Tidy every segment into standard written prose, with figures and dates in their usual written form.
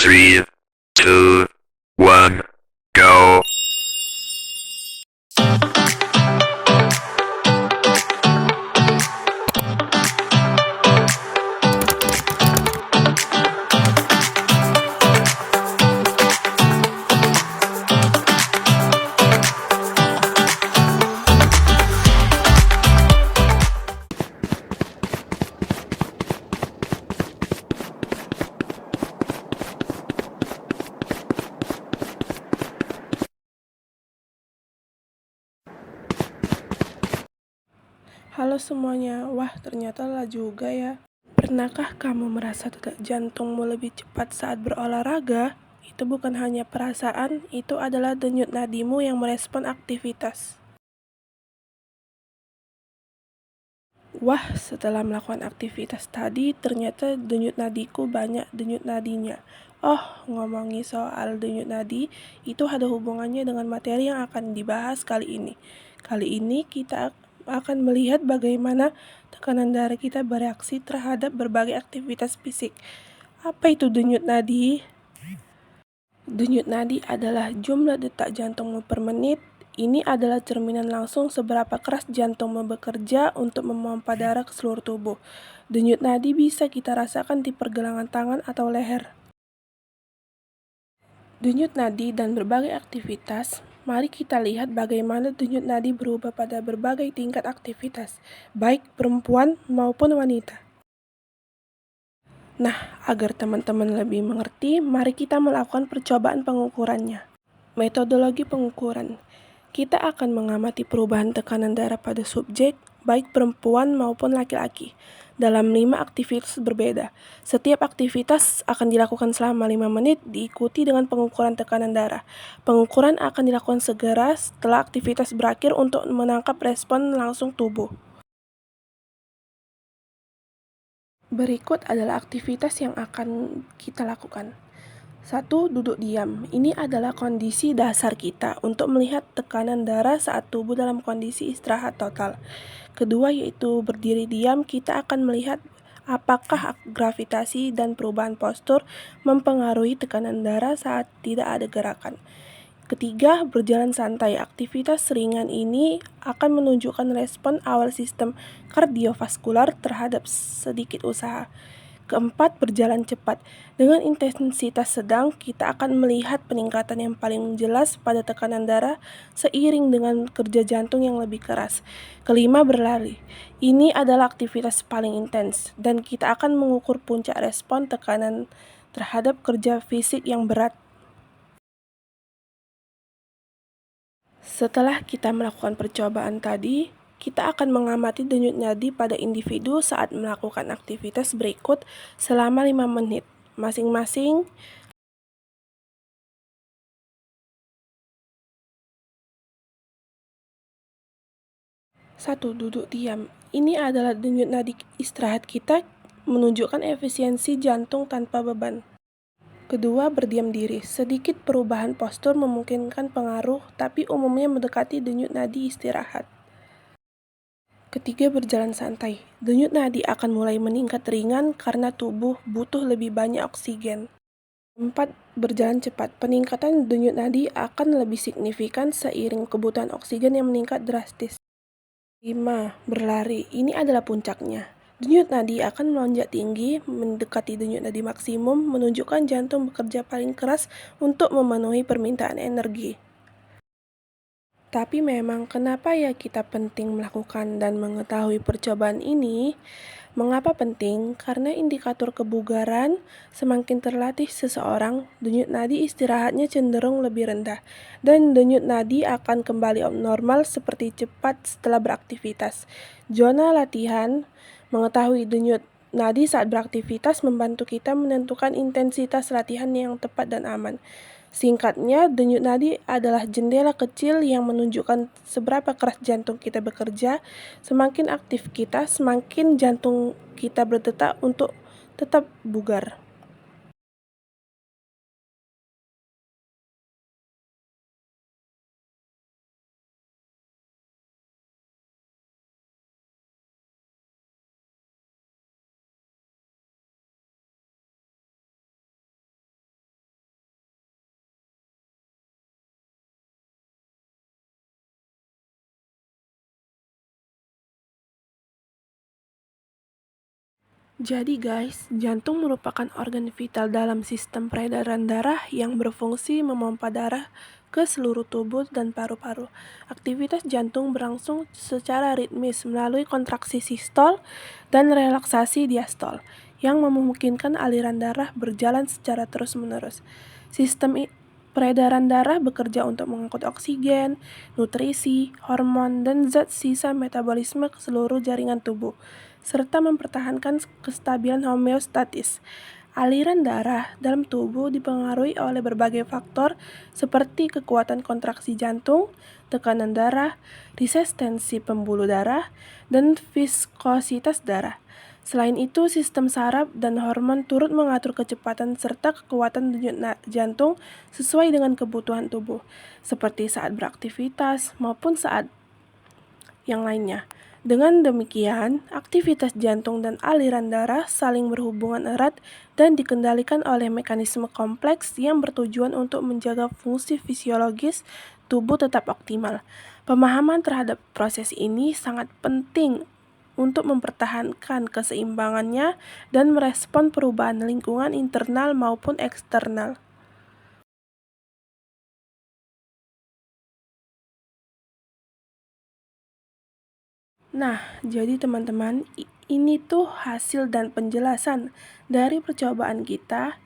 3, 2, 1, go. Halo semuanya, wah ternyata lelah juga ya. Pernahkah kamu merasa detak jantungmu lebih cepat saat berolahraga? Itu bukan hanya perasaan, itu adalah denyut nadimu yang merespon aktivitas. Wah, setelah melakukan aktivitas tadi, ternyata denyut nadiku banyak denyut nadinya. Oh, ngomongi soal denyut nadi, itu ada hubungannya dengan materi yang akan dibahas kali ini. Kali ini kita akan melihat bagaimana tekanan darah kita bereaksi terhadap berbagai aktivitas fisik. Apa itu denyut nadi? Denyut nadi adalah jumlah detak jantungmu per menit. Ini adalah cerminan langsung seberapa keras jantungmu bekerja untuk memompa darah ke seluruh tubuh. Denyut nadi bisa kita rasakan di pergelangan tangan atau leher. Denyut nadi dan berbagai aktivitas. Mari kita lihat bagaimana denyut nadi berubah pada berbagai tingkat aktivitas, baik perempuan maupun wanita. Nah, agar teman-teman lebih mengerti, mari kita melakukan percobaan pengukurannya. Metodologi pengukuran. Kita akan mengamati perubahan tekanan darah pada subjek, baik perempuan maupun laki-laki, dalam 5 aktivitas berbeda. Setiap aktivitas akan dilakukan selama 5 menit, diikuti dengan pengukuran tekanan darah. Pengukuran akan dilakukan segera setelah aktivitas berakhir untuk menangkap respon langsung tubuh. Berikut adalah aktivitas yang akan kita lakukan. 1. Duduk diam. Ini adalah kondisi dasar kita untuk melihat tekanan darah saat tubuh dalam kondisi istirahat total. Kedua yaitu berdiri diam, kita akan melihat apakah gravitasi dan perubahan postur mempengaruhi tekanan darah saat tidak ada gerakan. Ketiga, berjalan santai. Aktivitas ringan ini akan menunjukkan respon awal sistem kardiovaskular terhadap sedikit usaha. Keempat, berjalan cepat. Dengan intensitas sedang, kita akan melihat peningkatan yang paling jelas pada tekanan darah seiring dengan kerja jantung yang lebih keras. Kelima, berlari. Ini adalah aktivitas paling intens, dan kita akan mengukur puncak respon tekanan terhadap kerja fisik yang berat. Setelah kita melakukan percobaan tadi, kita akan mengamati denyut nadi pada individu saat melakukan aktivitas berikut selama 5 menit. Masing-masing Satu, duduk diam. Ini adalah denyut nadi istirahat kita menunjukkan efisiensi jantung tanpa beban. Kedua, berdiam diri. Sedikit perubahan postur memungkinkan pengaruh, tapi umumnya mendekati denyut nadi istirahat. Ketiga, berjalan santai. Denyut nadi akan mulai meningkat ringan karena tubuh butuh lebih banyak oksigen. 4. Berjalan cepat. Peningkatan denyut nadi akan lebih signifikan seiring kebutuhan oksigen yang meningkat drastis. 5. Berlari. Ini adalah puncaknya. Denyut nadi akan melonjak tinggi, mendekati denyut nadi maksimum, menunjukkan jantung bekerja paling keras untuk memenuhi permintaan energi. Tapi memang kenapa ya kita penting melakukan dan mengetahui percobaan ini? Mengapa penting? Karena indikator kebugaran, semakin terlatih seseorang, denyut nadi istirahatnya cenderung lebih rendah, dan denyut nadi akan kembali normal seperti cepat setelah beraktivitas. Zona latihan, mengetahui denyut nadi saat beraktivitas membantu kita menentukan intensitas latihan yang tepat dan aman. Singkatnya, denyut nadi adalah jendela kecil yang menunjukkan seberapa keras jantung kita bekerja. Semakin aktif kita, semakin jantung kita berdetak untuk tetap bugar. Jadi guys, jantung merupakan organ vital dalam sistem peredaran darah yang berfungsi memompa darah ke seluruh tubuh dan paru-paru. Aktivitas jantung berlangsung secara ritmis melalui kontraksi sistol dan relaksasi diastol yang memungkinkan aliran darah berjalan secara terus-menerus. Peredaran darah bekerja untuk mengangkut oksigen, nutrisi, hormon, dan zat sisa metabolisme ke seluruh jaringan tubuh, serta mempertahankan kestabilan homeostatis. Aliran darah dalam tubuh dipengaruhi oleh berbagai faktor seperti kekuatan kontraksi jantung, tekanan darah, resistensi pembuluh darah, dan viskositas darah. Selain itu, sistem saraf dan hormon turut mengatur kecepatan serta kekuatan denyut jantung sesuai dengan kebutuhan tubuh, seperti saat beraktivitas maupun saat yang lainnya. Dengan demikian, aktivitas jantung dan aliran darah saling berhubungan erat dan dikendalikan oleh mekanisme kompleks yang bertujuan untuk menjaga fungsi fisiologis tubuh tetap optimal. Pemahaman terhadap proses ini sangat penting untuk mempertahankan keseimbangannya dan merespon perubahan lingkungan internal maupun eksternal. Nah, jadi teman-teman, ini tuh hasil dan penjelasan dari percobaan kita.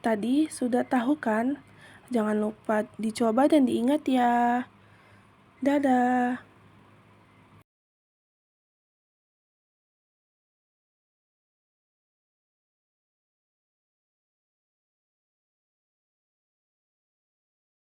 Tadi sudah tahu kan? Jangan lupa dicoba dan diingat ya. Dadah.